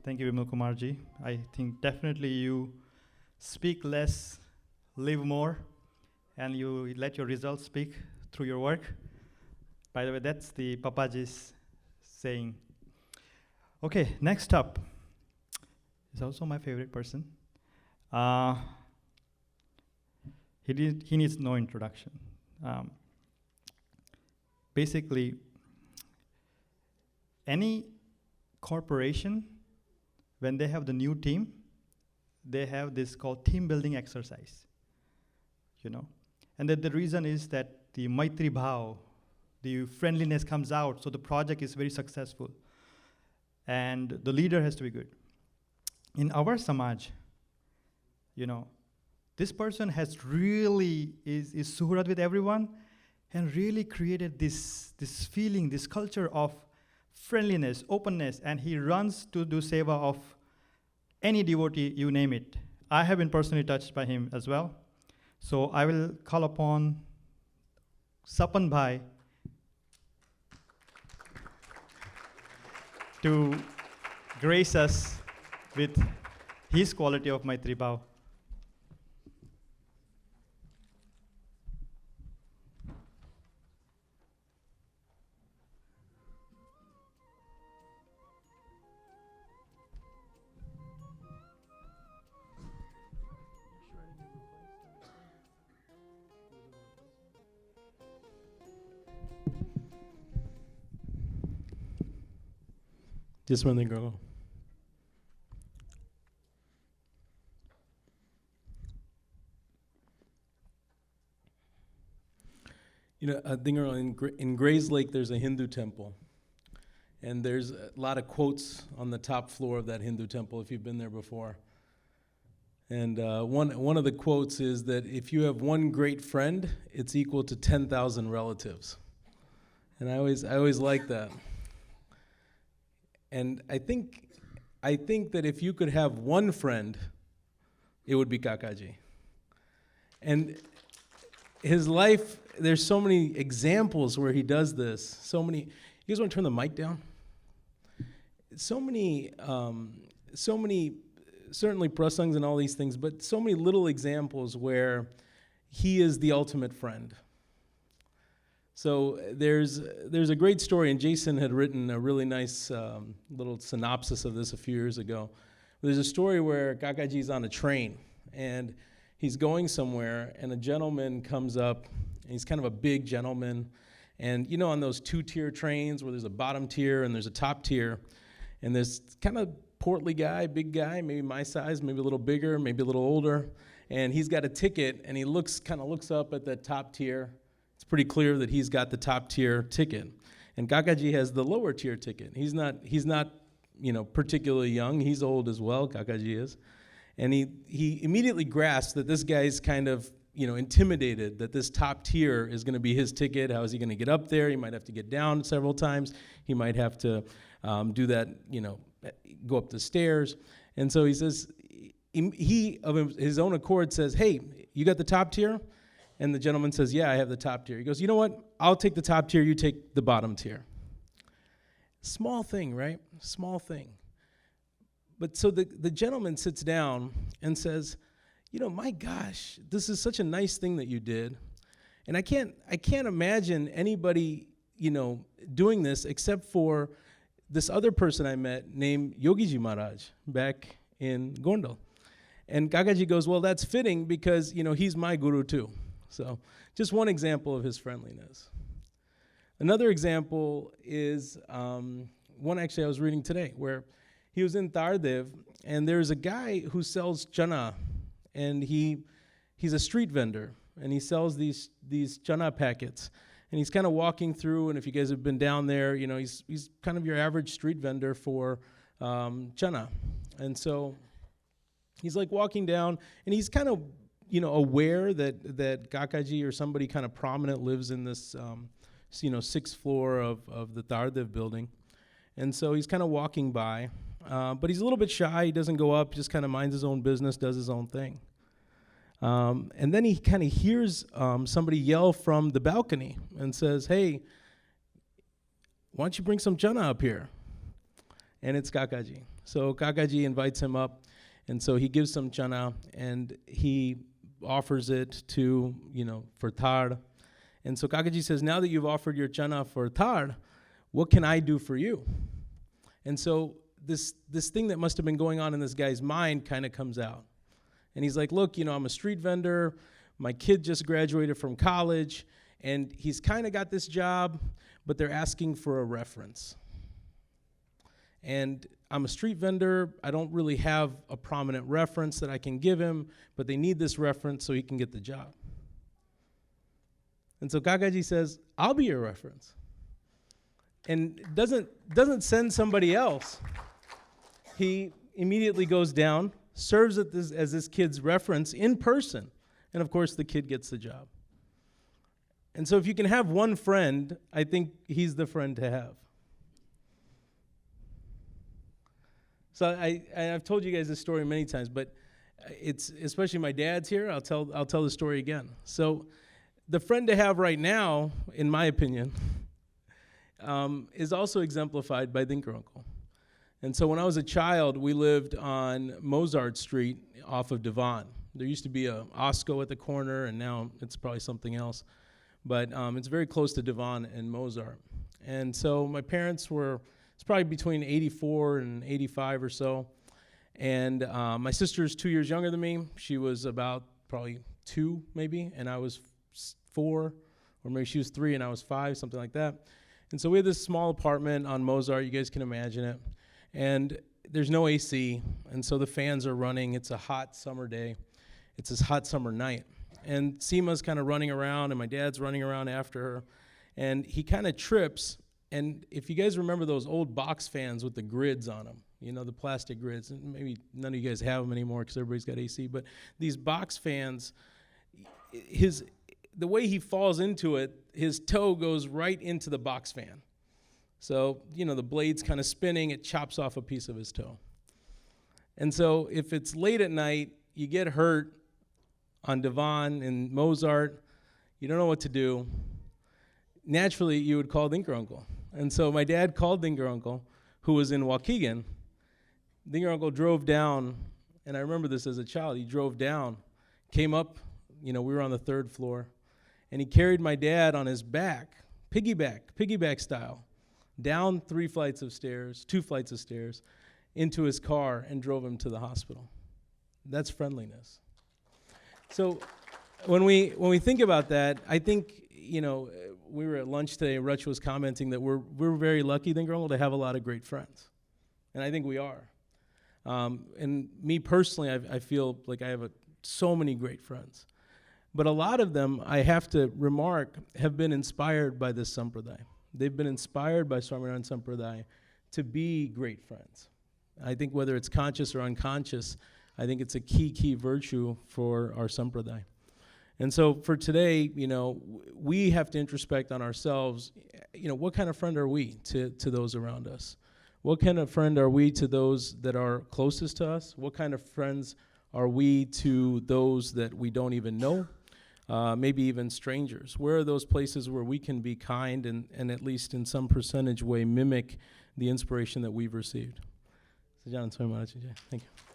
Thank you, Vimal Kumarji. I think definitely you speak less, live more, and you let your results speak through your work. By the way, that's the Papaji's saying. Okay, next up is also my favorite person. Uh, he needs no introduction. Basically, any corporation, when they have the new team, they have this called team building exercise, you know. And the reason is that the Maitri Bhav, the friendliness comes out, so the project is very successful. And the leader has to be good. In our Samaj, you know, this person has really is suhurat with everyone and really created this feeling, this culture of friendliness, openness, and he runs to do seva of any devotee, you name it. I have been personally touched by him as well. So I will call upon Sapanbhai to grace us with his quality of Maitri Bhav. Just one thing, girl. You know, in Grays Lake, there's a Hindu temple. And there's a lot of quotes on the top floor of that Hindu temple, if you've been there before. And one of the quotes is that if you have one great friend, it's equal to 10,000 relatives. And I always like that. And I think that if you could have one friend, it would be Kakaji. And his life, there's so many examples where he does this. So many. You guys want to turn the mic down? So many, certainly prasangs and all these things, but so many little examples where he is the ultimate friend. So there's a great story, and Jason had written a really nice little synopsis of this a few years ago. There's a story where Kakaji's on a train, and he's going somewhere, and a gentleman comes up, and he's kind of a big gentleman, and you know on those two-tier trains where there's a bottom tier and there's a top tier, and there's kind of portly guy, big guy, maybe my size, maybe a little bigger, maybe a little older, and he's got a ticket, and he looks up at the top tier. It's pretty clear that he's got the top tier ticket, and Kakaji has the lower tier ticket. He's not, particularly young. He's old as well. Kakaji is, and he immediately grasps that this guy's kind of intimidated that this top tier is going to be his ticket. How is he going to get up there? He might have to get down several times. He might have to do that, go up the stairs, and so he says, he of his own accord says, "Hey, you got the top tier?" And the gentleman says, "Yeah, I have the top tier." He goes, "You know what? I'll take the top tier, you take the bottom tier." Small thing, right? Small thing. But so the gentleman sits down and says, "My gosh, this is such a nice thing that you did. And I can't imagine anybody, doing this except for this other person I met named Yogi Maharaj back in Gondal." And Kakaji goes, "Well, that's fitting because, he's my guru too." So just one example of his friendliness. Another example is one actually I was reading today where he was in Tardev, and there's a guy who sells chana, and he's a street vendor, and he sells these chana packets. And he's kind of walking through, and if you guys have been down there, he's kind of your average street vendor for chana. And so he's like walking down, and he's kind of aware that Kakaji or somebody kind of prominent lives in this, sixth floor of the Tardev building. And so he's kind of walking by, but he's a little bit shy. He doesn't go up, just kind of minds his own business, does his own thing. And then he kind of hears somebody yell from the balcony and says, "Hey, why don't you bring some chana up here?" and it's Kakaji. So Kakaji invites him up, and so he gives some chana, and he offers it to, for tar. And so Kakaji says, now that you've offered your chana for tar, what can I do for you? And so this thing that must have been going on in this guy's mind kind of comes out. And he's like, look, I'm a street vendor. My kid just graduated from college, and he's kind of got this job, but they're asking for a reference. And I'm a street vendor. I don't really have a prominent reference that I can give him, but they need this reference so he can get the job. And so Kakaji says, I'll be your reference. And doesn't send somebody else. He immediately goes down, serves as this kid's reference in person, and of course the kid gets the job. And so if you can have one friend, I think he's the friend to have. So I've told you guys this story many times, but it's especially my dad's here. I'll tell the story again. So the friend to have right now, in my opinion, is also exemplified by Dinker Uncle. And so when I was a child, we lived on Mozart Street off of Devon. There used to be a Osco at the corner, and now it's probably something else. But it's very close to Devon and Mozart. And so my parents were, it's probably between 84 and 85 or so. And my sister's 2 years younger than me. She was about probably 2 maybe, and I was 4, or maybe she was 3 and I was 5, something like that. And so we had this small apartment on Mozart, you guys can imagine it. And there's no AC, and so the fans are running. It's a hot summer day. It's this hot summer night. And Seema's kind of running around, and my dad's running around after her. And he kind of trips. And if you guys remember those old box fans with the grids on them, the plastic grids, and maybe none of you guys have them anymore because everybody's got AC, but these box fans, the way he falls into it, his toe goes right into the box fan. So, the blade's kind of spinning, it chops off a piece of his toe. And so if it's late at night, you get hurt on Devon and Mozart, you don't know what to do. Naturally, you would call Dinker Uncle. And so my dad called Dinker Uncle, who was in Waukegan. Dinker Uncle drove down, and I remember this as a child. He drove down, came up, we were on the 3rd floor, and he carried my dad on his back, piggyback style, down 2 flights of stairs, into his car and drove him to the hospital. That's friendliness. So when we think about that, I think, we were at lunch today, and Rutch was commenting that we're very lucky, Dinker Uncle, to have a lot of great friends. And I think we are. And me personally, I feel like I have so many great friends. But a lot of them, I have to remark, have been inspired by this sampradaya. They've been inspired by Swaminarayan Sampradaya to be great friends. I think whether it's conscious or unconscious, I think it's a key virtue for our sampradaya. And so for today, we have to introspect on ourselves, what kind of friend are we to those around us? What kind of friend are we to those that are closest to us? What kind of friends are we to those that we don't even know? Maybe even strangers. Where are those places where we can be kind and at least in some percentage way mimic the inspiration that we've received? So John, Maharaj, thank you.